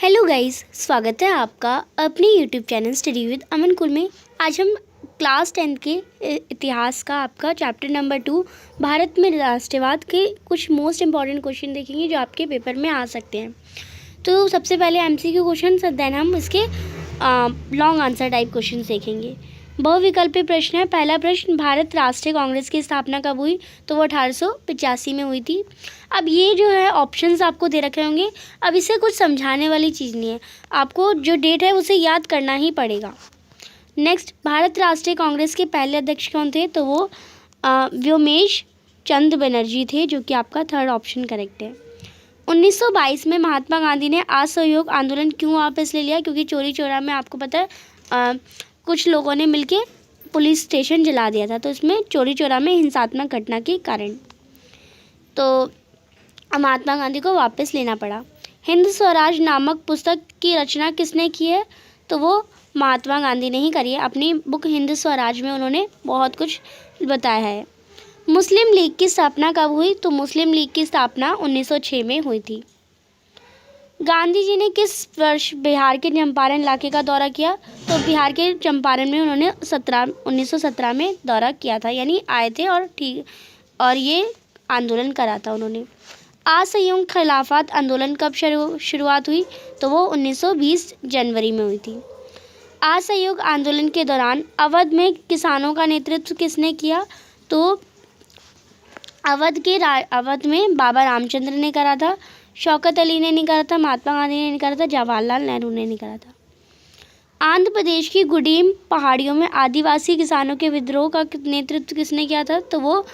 Hello guys, स्वागत है आपका अपने यूट्यूब चैनल स्टडी विद अमन कुल में। आज हम क्लास 10 के इतिहास का आपका चैप्टर नंबर 2 भारत में राष्ट्रवाद के कुछ मोस्ट इम्पॉर्टेंट क्वेश्चन देखेंगे जो आपके पेपर में आ सकते हैं। तो सबसे पहले एमसीक्यू क्वेश्चन, देन हम इसके लॉन्ग आंसर टाइप क्वेश्चन देखेंगे। बहुविकल्पी प्रश्न है। पहला प्रश्न, भारत राष्ट्रीय कांग्रेस की स्थापना कब हुई? तो वो 1885 में हुई थी। अब ये जो है ऑप्शंस आपको दे रखे होंगे। अब इसे कुछ समझाने वाली चीज़ नहीं है, आपको जो डेट है उसे याद करना ही पड़ेगा। नेक्स्ट, भारत राष्ट्रीय कांग्रेस के पहले अध्यक्ष कौन थे? तो वो व्योमेश चंद्र बनर्जी थे, जो कि आपका थर्ड ऑप्शन करेक्ट है। 1922 में महात्मा गांधी ने असहयोग आंदोलन क्यों वापस ले लिया? क्योंकि चोरी चौरा में आपको पता है कुछ लोगों ने मिलके पुलिस स्टेशन जला दिया था, तो इसमें चोरी चौरा में हिंसात्मक घटना के कारण तो महात्मा गांधी को वापस लेना पड़ा। हिंद स्वराज नामक पुस्तक की रचना किसने की है? तो वो महात्मा गांधी ने ही करी है। अपनी बुक हिंद स्वराज में उन्होंने बहुत कुछ बताया है। मुस्लिम लीग की स्थापना कब हुई? तो मुस्लिम लीग की स्थापना 1906 में हुई थी। गांधी जी ने किस वर्ष बिहार के चंपारण इलाके का दौरा किया? तो बिहार के चंपारण में उन्होंने 1917 में दौरा किया था, यानी आए थे और ये आंदोलन करा था उन्होंने। असहयोग खिलाफत आंदोलन कब शुरुआत हुई? तो वो 1920 जनवरी में हुई थी। असहयोग आंदोलन के दौरान अवध में किसानों का नेतृत्व किसने किया? तो अवध में बाबा रामचंद्र ने करा था, शौकत अली ने नहीं करा था, महात्मा गांधी ने नहीं करा था, जवाहरलाल नेहरू ने नहीं करा था। आंध्र प्रदेश की गुडीम पहाड़ियों में आदिवासी किसानों के विद्रोह का नेतृत्व किसने किया था? तो वो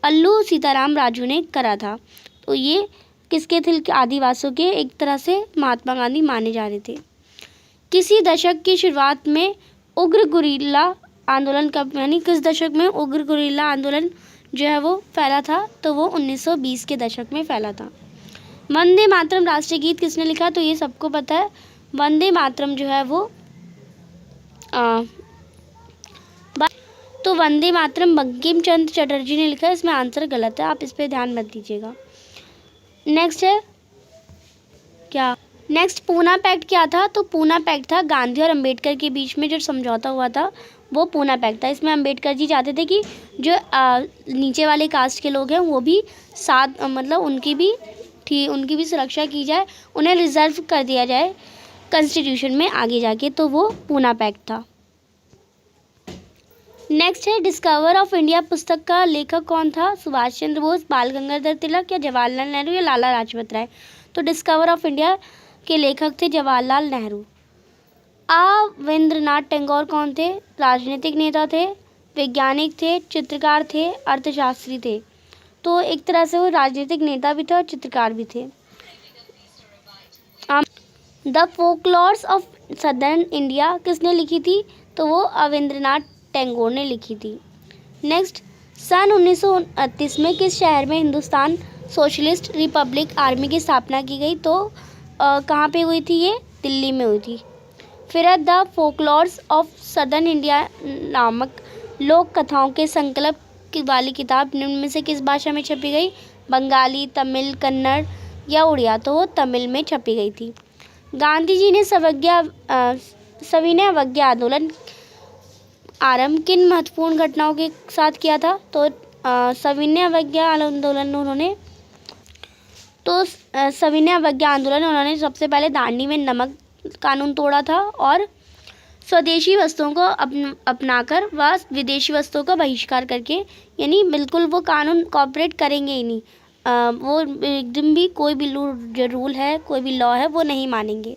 अल्लू सीताराम राजू ने करा था। तो ये किसके थे? आदिवासियों के एक तरह से महात्मा गांधी माने जा रहे थे। किसी दशक की शुरुआत में उग्र गुरिल्ला आंदोलन कब, यानी किस दशक में उग्र गुरिल्ला आंदोलन जो है वो फैला था? तो वो 1920 के दशक में फैला था। वंदे मातरम राष्ट्रीय गीत किसने लिखा? तो ये सबको पता है। वंदे मातरम जो है वो तो वंदे मातरम बंकिम चंद्र चटर्जी ने लिखा है। इसमें आंसर गलत है, आप इस पे ध्यान मत दीजिएगा। नेक्स्ट है क्या? नेक्स्ट, पूना पैक्ट क्या था? तो पूना पैक्ट था गांधी और अंबेडकर के बीच में जो समझौता हुआ था वो पूना पैक्ट था। इसमें अंबेडकर जी चाहते थे कि जो नीचे वाले कास्ट के लोग हैं वो भी साथ, मतलब उनकी भी सुरक्षा की जाए, उन्हें रिजर्व कर दिया जाए कॉन्स्टिट्यूशन में आगे जाके, तो वो पूना पैक्ट था। नेक्स्ट है, डिस्कवर ऑफ इंडिया पुस्तक का लेखक कौन था? सुभाष चंद्र बोस, बाल गंगाधर तिलक या जवाहरलाल नेहरू या लाला लाजपत राय? तो डिस्कवर ऑफ इंडिया के लेखक थे जवाहरलाल नेहरू। रविंद्रनाथ टैगोर कौन थे? राजनीतिक नेता थे, वैज्ञानिक थे, चित्रकार थे, अर्थशास्त्री थे। तो एक तरह से वो राजनीतिक नेता भी थे और चित्रकार भी थे। The folklores of southern India किसने लिखी थी? तो वो रविंद्रनाथ टैगोर ने लिखी थी। नेक्स्ट, सन 1929 में किस शहर में हिंदुस्तान सोशलिस्ट रिपब्लिक आर्मी की स्थापना की गई? तो कहाँ पे हुई थी ये? दिल्ली में हुई थी। फिर the folklores of southern India नामक लोक कथाओं के संकल्प वाली किताब निम्न में से किस भाषा में छपी गई? बंगाली, तमिल, कन्नड़ या उड़िया? तो वो तमिल में छपी गई थी। गांधी जी ने सविनय अवज्ञा आंदोलन आरंभ किन महत्वपूर्ण घटनाओं के साथ किया था? तो सविनय अवज्ञा आंदोलन उन्होंने सबसे पहले दांडी में नमक कानून तोड़ा था और स्वदेशी वस्तुओं को अपनाकर व विदेशी वस्तुओं का बहिष्कार करके, यानी बिल्कुल वो कानून कॉपरेट करेंगे ही नहीं, वो एकदम भी कोई भी जो रूल है, कोई भी लॉ है वो नहीं मानेंगे।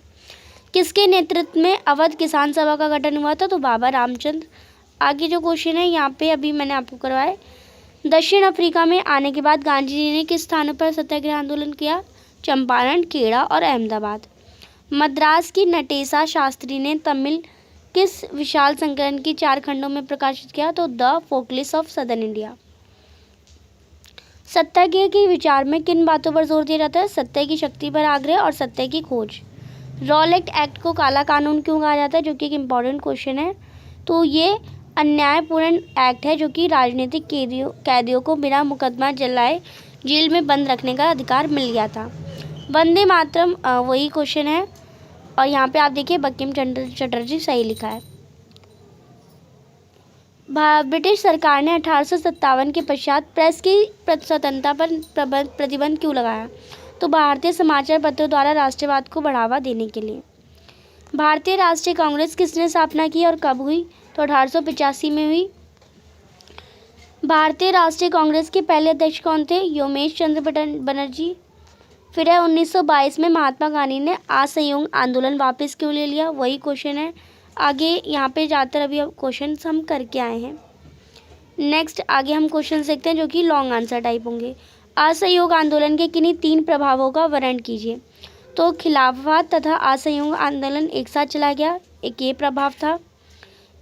किसके नेतृत्व में अवध किसान सभा का गठन हुआ था? तो बाबा रामचंद्र। आगे जो क्वेश्चन है यहाँ पे अभी मैंने आपको करवाया। दक्षिण अफ्रीका में आने के बाद गांधी जी ने किस स्थानों पर सत्याग्रह आंदोलन किया? चंपारण, खेड़ा और अहमदाबाद। मद्रास की नटेसा शास्त्री ने तमिल किस विशाल संकलन की 4 खंडों में प्रकाशित किया? तो द फोकलिस ऑफ सदर्न इंडिया। सत्याग्रह के विचार में किन बातों पर जोर दिया जाता है? सत्य की शक्ति पर आग्रह और सत्य की खोज। रॉलेट एक्ट को काला कानून क्यों कहा जाता है? जो कि एक इम्पॉर्टेंट क्वेश्चन है। तो ये अन्यायपूर्ण एक्ट है जो कि राजनीतिक कैदियों को बिना मुकदमा चलाए जेल में बंद रखने का अधिकार मिल गया था। वंदे मातरम वही क्वेश्चन है। और यहाँ पे आप देखिए बंकिम चंद्र चटर्जी सही लिखा है। ब्रिटिश सरकार ने 1857 के पश्चात प्रेस की स्वतंत्रता पर प्रतिबंध क्यों लगाया? तो भारतीय समाचार पत्रों द्वारा राष्ट्रवाद को बढ़ावा देने के लिए। भारतीय राष्ट्रीय कांग्रेस किसने स्थापना की और कब हुई? तो 1885 में हुई। भारतीय राष्ट्रीय कांग्रेस के पहले अध्यक्ष कौन थे? योमेश चंद्र बनर्जी। फिर है 1922 में महात्मा गांधी ने असहयोग आंदोलन वापस क्यों ले लिया? वही क्वेश्चन है। आगे यहाँ पे ज़्यादातर अभी अब क्वेश्चन हम करके आए हैं। नेक्स्ट आगे हम क्वेश्चन देखते हैं जो कि लॉन्ग आंसर टाइप होंगे। असहयोग आंदोलन के किन्हीं 3 प्रभावों का वर्णन कीजिए। तो खिलाफत तथा असहयोग आंदोलन एक साथ चला गया, एक ये प्रभाव था।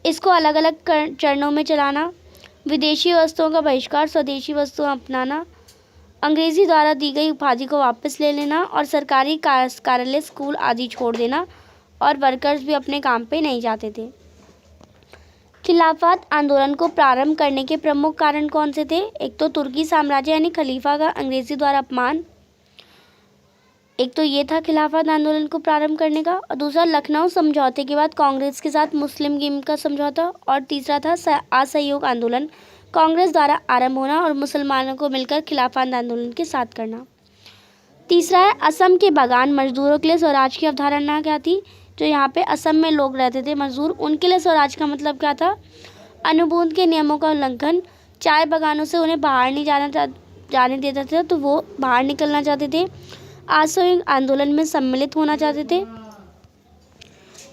इसको अलग अलग चरणों में चलाना, विदेशी वस्तुओं का बहिष्कार, स्वदेशी वस्तुएं अपनाना, अंग्रेजी द्वारा दी गई उपाधि को वापस ले लेना और सरकारी कार्यालय, स्कूल आदि छोड़ देना, और वर्कर्स भी अपने काम पे नहीं जाते थे। खिलाफत आंदोलन को प्रारंभ करने के प्रमुख कारण कौन से थे? एक तो तुर्की साम्राज्य यानी खलीफा का अंग्रेजी द्वारा अपमान, एक तो ये था खिलाफत आंदोलन को प्रारंभ करने का, और दूसरा लखनऊ समझौते के बाद कांग्रेस के साथ मुस्लिम लीग का समझौता, और तीसरा था असहयोग आंदोलन कांग्रेस द्वारा आरंभ होना और मुसलमानों को मिलकर खिलाफत आंदोलन के साथ करना। तीसरा है असम के बागान मजदूरों के लिए स्वराज की अवधारणा क्या थी? जो यहाँ पे असम में लोग रहते थे मजदूर, उनके लिए स्वराज का मतलब क्या था? अनुबंध के नियमों का उल्लंघन, चाय बागानों से उन्हें बाहर नहीं जाने देता था तो वो बाहर निकलना चाहते थे, असहयोग आंदोलन में सम्मिलित होना चाहते थे।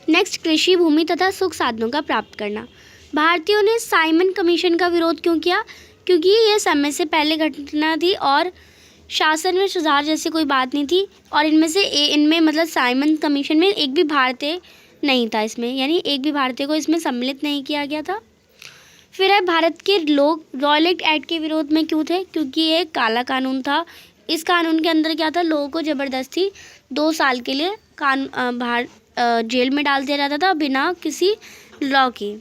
नेक्स्ट कृषि भूमि तथा सुख साधनों का प्राप्त करना। भारतीयों ने साइमन कमीशन का विरोध क्यों किया? क्योंकि यह समय से पहले घटना थी और शासन में सुधार जैसी कोई बात नहीं थी, और इनमें मतलब साइमन कमीशन में एक भी भारतीय नहीं था इसमें, यानी एक भी भारतीय को इसमें सम्मिलित नहीं किया गया था। फिर है भारत के लोग रॉयल एक्ट के विरोध में क्यों थे? क्योंकि ये एक काला कानून था। इस कानून के अंदर क्या था? लोगों को ज़बरदस्ती 2 साल के लिए जेल में डाल दिया जाता था बिना किसी लॉ के।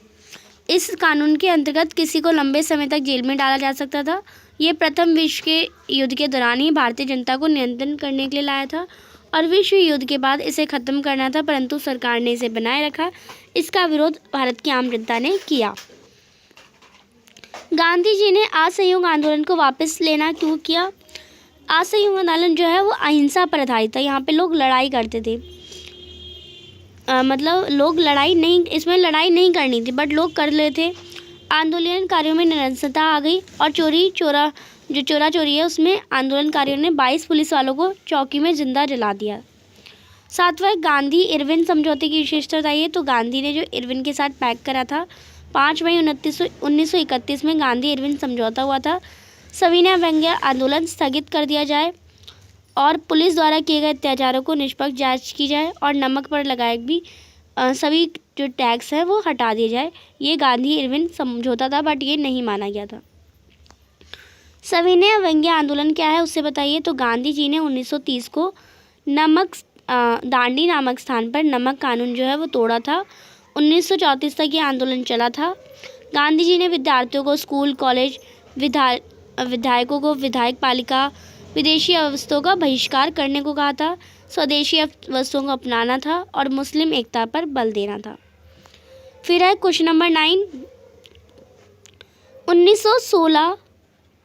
इस कानून के अंतर्गत किसी को लंबे समय तक जेल में डाला जा सकता था। ये प्रथम विश्व के युद्ध के दौरान ही भारतीय जनता को नियंत्रण करने के लिए लाया था और विश्व युद्ध के बाद इसे ख़त्म करना था, परंतु सरकार ने इसे बनाए रखा। इसका विरोध भारत की आम जनता ने किया। गांधी जी ने असहयोग आंदोलन को वापस लेना क्यों किया? असहयोग आंदोलन जो है वो अहिंसा पर आधारित था। यहाँ पे लोग लड़ाई करते थे, मतलब लोग लड़ाई नहीं करनी थी, बट लोग कर लेते। आंदोलनकारियों में निरंतरता आ गई और चोरा चोरी है उसमें आंदोलनकारियों ने 22 पुलिस वालों को चौकी में जिंदा जला दिया। सातवां गांधी इरविन समझौते की विशेषता बताइए। तो गांधी ने जो इरविन के साथ पैक करा था 5 मई 1931 में गांधी इरविन समझौता हुआ था। सविनय व्यंग्य आंदोलन स्थगित कर दिया जाए और पुलिस द्वारा किए गए अत्याचारों को निष्पक्ष जांच की जाए और नमक पर लगाए भी सभी जो टैक्स है वो हटा दिए जाए। ये गांधी इरविन समझौता था, बट ये नहीं माना गया था। सविनय व्यंग्य आंदोलन क्या है उससे बताइए। तो गांधी जी ने 1930 को दांडी नामक स्थान पर नमक कानून जो है वो तोड़ा था। 1934 तक ये आंदोलन चला था। गांधी जी ने विद्यार्थियों को स्कूल, कॉलेज, विधायकों को विधायक पालिका, विदेशी वस्तुओं का बहिष्कार करने को कहा था, स्वदेशी वस्तुओं को अपनाना था और मुस्लिम एकता पर बल देना था। फिर है क्वेश्चन नंबर 9। 1916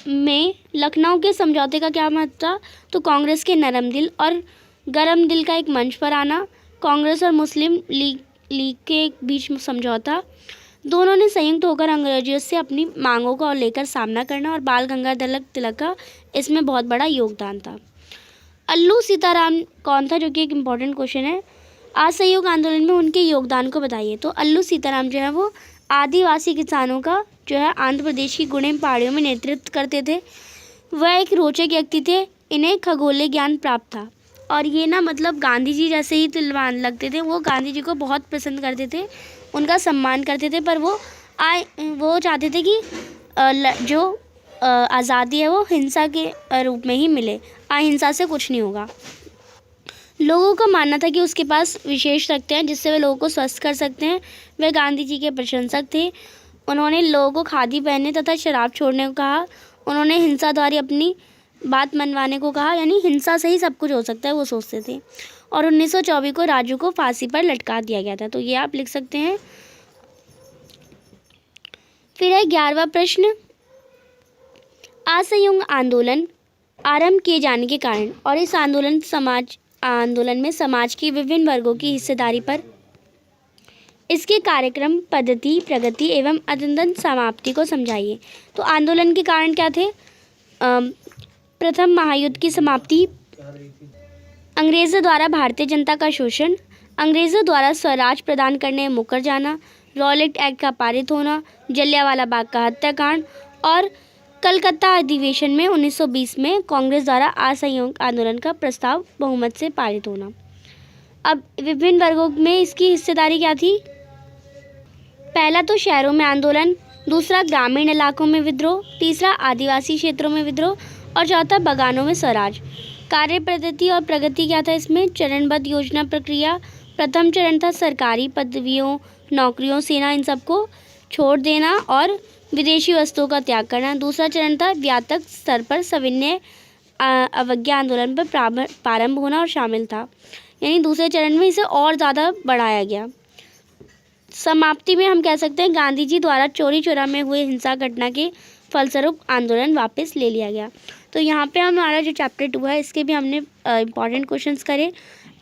में लखनऊ के समझौते का क्या महत्व था? तो कांग्रेस के नरम दिल और गरम दिल का एक मंच पर आना, कांग्रेस और मुस्लिम लीग के बीच समझौता, दोनों ने संयुक्त होकर अंग्रेजों से अपनी मांगों को लेकर सामना करना, और बाल गंगाधर तिलक का इसमें बहुत बड़ा योगदान था। अल्लू सीताराम कौन था, जो कि एक इम्पॉर्टेंट क्वेश्चन है। असहयोग आंदोलन में उनके योगदान को बताइए। तो अल्लू सीताराम जो है वो आदिवासी किसानों का जो है आंध्र प्रदेश की गुणेम पहाड़ियों में नेतृत्व करते थे। वह एक रोचक व्यक्ति थे, इन्हें खगोलीय ज्ञान प्राप्त था और ये ना मतलब गांधी जी जैसे ही तिलवान लगते थे। वो गांधी जी को बहुत पसंद करते थे, उनका सम्मान करते थे, पर वो चाहते थे कि जो आज़ादी है वो हिंसा के रूप में ही मिले, अहिंसा से कुछ नहीं होगा। लोगों का मानना था कि उसके पास विशेष शक्ति हैं जिससे वे लोगों को स्वस्थ कर सकते हैं। वे गांधी जी के प्रशंसक थे। उन्होंने लोगों को खादी पहनने तथा शराब छोड़ने को कहा। उन्होंने हिंसा द्वारा अपनी बात मनवाने को कहा, यानी हिंसा से ही सब कुछ हो सकता है वो सोचते थे। और 1924 को राजू को फांसी पर लटका दिया गया था। तो ये आप लिख सकते हैं। फिर है 11वां प्रश्न, असहयोग आंदोलन आरंभ किए जाने के कारण और इस आंदोलन में समाज के विभिन्न वर्गों की हिस्सेदारी पर इसके कार्यक्रम, पद्धति, प्रगति एवं अनंतन समाप्ति को समझाइए। तो आंदोलन के कारण क्या थे? प्रथम महायुद्ध की समाप्ति, अंग्रेज़ों द्वारा भारतीय जनता का शोषण, अंग्रेज़ों द्वारा स्वराज प्रदान करने में मुकर जाना, रॉलेट एक्ट का पारित होना, जलियांवाला बाग का हत्याकांड और कलकत्ता अधिवेशन में 1920 में कांग्रेस द्वारा असहयोग आंदोलन का प्रस्ताव बहुमत से पारित होना। अब विभिन्न वर्गों में इसकी हिस्सेदारी क्या थी? पहला तो शहरों में आंदोलन, दूसरा ग्रामीण इलाकों में विद्रोह, तीसरा आदिवासी क्षेत्रों में विद्रोह और चौथा बगानों में स्वराज। कार्य पद्धति और प्रगति क्या था इसमें? चरणबद्ध योजना प्रक्रिया। प्रथम चरण था सरकारी पदवियों, नौकरियों, सेना, इन सबको छोड़ देना और विदेशी वस्तुओं का त्याग करना। दूसरा चरण था व्यापक स्तर पर सविनय अवज्ञा आंदोलन पर प्रारंभ होना और शामिल था, यानी दूसरे चरण में इसे और ज़्यादा बढ़ाया गया। समाप्ति में हम कह सकते हैं गांधी जी द्वारा चोरी चोरा में हुए हिंसा घटना के फलस्वरूप आंदोलन वापस ले लिया गया। तो यहाँ पे हमारा जो चैप्टर 2 है इसके भी हमने इम्पॉर्टेंट क्वेश्चंस करे।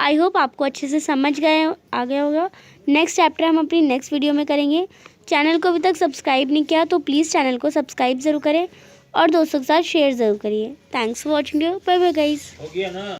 आई होप आपको अच्छे से समझ आ गया होगा। नेक्स्ट चैप्टर हम अपनी नेक्स्ट वीडियो में करेंगे। चैनल को अभी तक सब्सक्राइब नहीं किया तो प्लीज़ चैनल को सब्सक्राइब ज़रूर करें और दोस्तों के साथ शेयर ज़रूर करिए। Thanks for watching, bye bye guys.